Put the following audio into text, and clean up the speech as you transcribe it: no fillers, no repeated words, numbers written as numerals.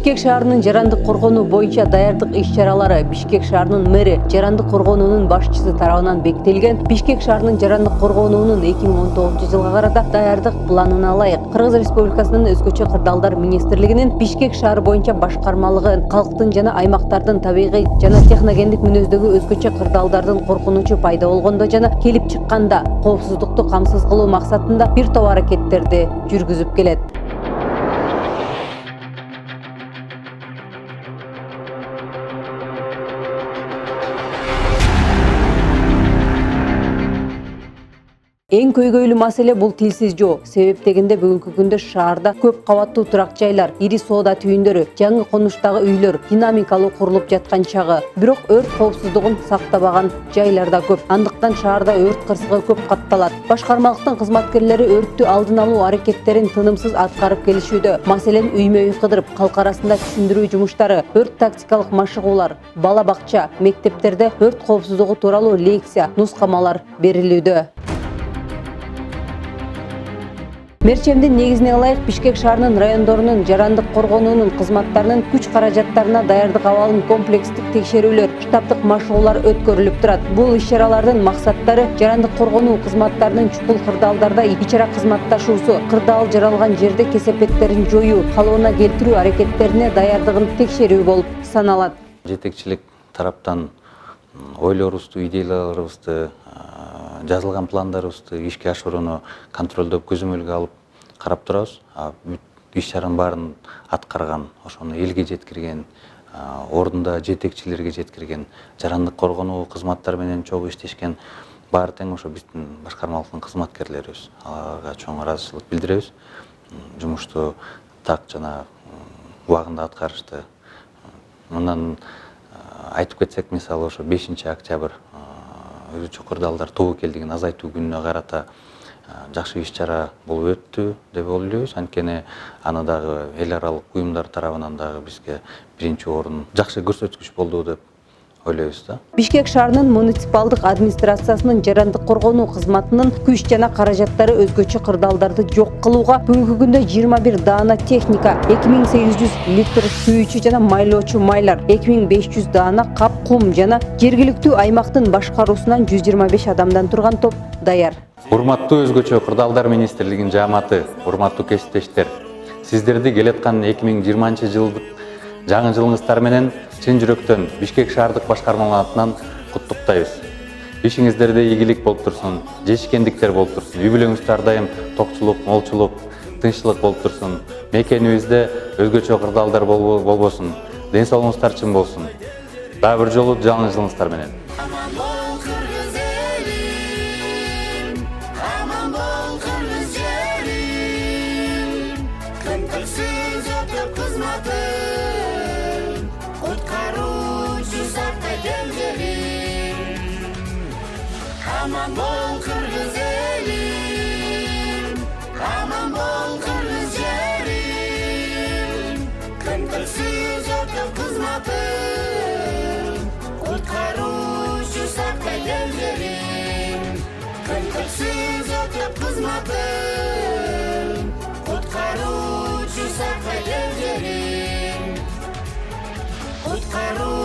Бишкек шаарынын жарандык коргонуу боюнча даярдык иш-чаралары Бишкек шаарынын мэри, жарандык коргонуунун башчысы тарабынан бекитилген Бишкек шаарынын жарандык коргонуунун 2019-жылга карата даярдык планына ылайык Кыргыз Республикасынын өзгөчө кырдаалдар министрлигинин Бишкек шаары боюнча башкармалыгы калктын жана аймактардын табигый жана техногендик мүнөздөгү өзгөчө кырдаалдардын коркунучу пайда болгондо жана келип чыкканда коопсуздукту камсыз кылуу максатында бир топ аракеттерди жүргүзүп келет. Эң көйгөйлүү маселе бул тилсиз жоо. Себеп дегенде бүгүнкү күндө шаарда көп кабаттуу турак жайлар, ири соода түйүндөрү, жаңы конуштагы үйлөр динамикалуу курулуп жаткан чагы. Бирок өрт коопсуздугун сактабаган жайлар да көп. Андыктан шаарда өрт кырсыгы көп катталат. Башкармалыктын кызматкерлери өрттү алдын алуу аракеттерин тынымсыз аткарып келишүүдө. Маселен, үймө-үй кыдырып, калк арасында түшүндүрүү жумуштары, өрт тактикалык машыгуулар, бала бакча, мектептерде өрт коопсуздугу тууралуу лекция, нускамалар берилүүдө. Мерчемдин негизине ылайык Бишкек шаарынын райондорунун жарандык коргонуунун кызматтарынын күч каражаттарына даярдык абалын комплекстик текшерүүлөр, штабтык машыгуулар өткөрүлүп турат. Бул иш-чаралардын максаттары жарандык коргонуу кызматтарынын чукул кырдаалдарда ичара кызматташуусу, кырдаал жаралган жерде кесепеттерин жоюу, калыбына келтирүү аракеттерине даярдыгын текшерүү болуп саналат. Жетекчилик тараптан ойлорубузду, идеяларыбызды, жазылган пландарыбызды ишке ашырууну контролдоп, көзөмөлгө алып карап турабыз. Иш-чаранын баарын аткарган, ошону элге жеткирген, ордунда жетекчилерге жеткирген, жарандык коргонуу кызматтары менен чогуу иштешкен баары тең ошо биздин башкармалыктын кызматкерлерибиз. Аларга чоң ыраазычылык билдиребиз. Жумушту так жана убагында аткарышты. Мындан айтып кетсек, мисалы ошо 5-октябрь өзгөчө кырдаалдар тобокелдигин азайтуу күнүнө карата жакшы иш-чара болуп өттү деп ойлойбуз. Анткени аны дагы эл аралык уюмдар тарабынан дагы бизге биринчи орун жакшы көрсөткүч болду деп ойлойбуз да. Бишкек шаарынын муниципалдык администрациясынын жарандык коргонуу кызматынын күч жана каражаттары өзгөчө кырдаалдарды жок кылууга бүгүнкү күндө 21 даана техника, 2800 литр сүйүүчү жана майлоочу майлар, 2500 даана кап кум жана жергиликтүү аймактын башкаруусунан 125 адамдан турган топ даяр. Урматтуу өзгөчө кырдаалдар министрлигинин жааматы, урматтуу кесиптештер, сиздерди келаткан 2020-жылдык жаңы жылыңыздар менен чын жүрөктөн Бишкек шаардык башкармалыгы атынан куттуктайбыз. Ишиңиздерде ийгилик болуп турсун, жешкендиктер болуп турсун, үй бүлөңүздө ар дайым токчулук, молчулук, тынччылык болуп турсун. Мекенибизде өзгөчө кырдаалдар болбосун, ден соолугуңуздар чың болсун. Дагы бир жолу жаңы жылыңыздар менен. Aman bol Kırgız elim, aman bol Kırgız yerim, kıntıksız ötüp kızmatım, kurtaruşu sakla gelgerim, kıntıksız ötüp kızmatım, kurtaruşu sakla gelgerim, kurtaruşu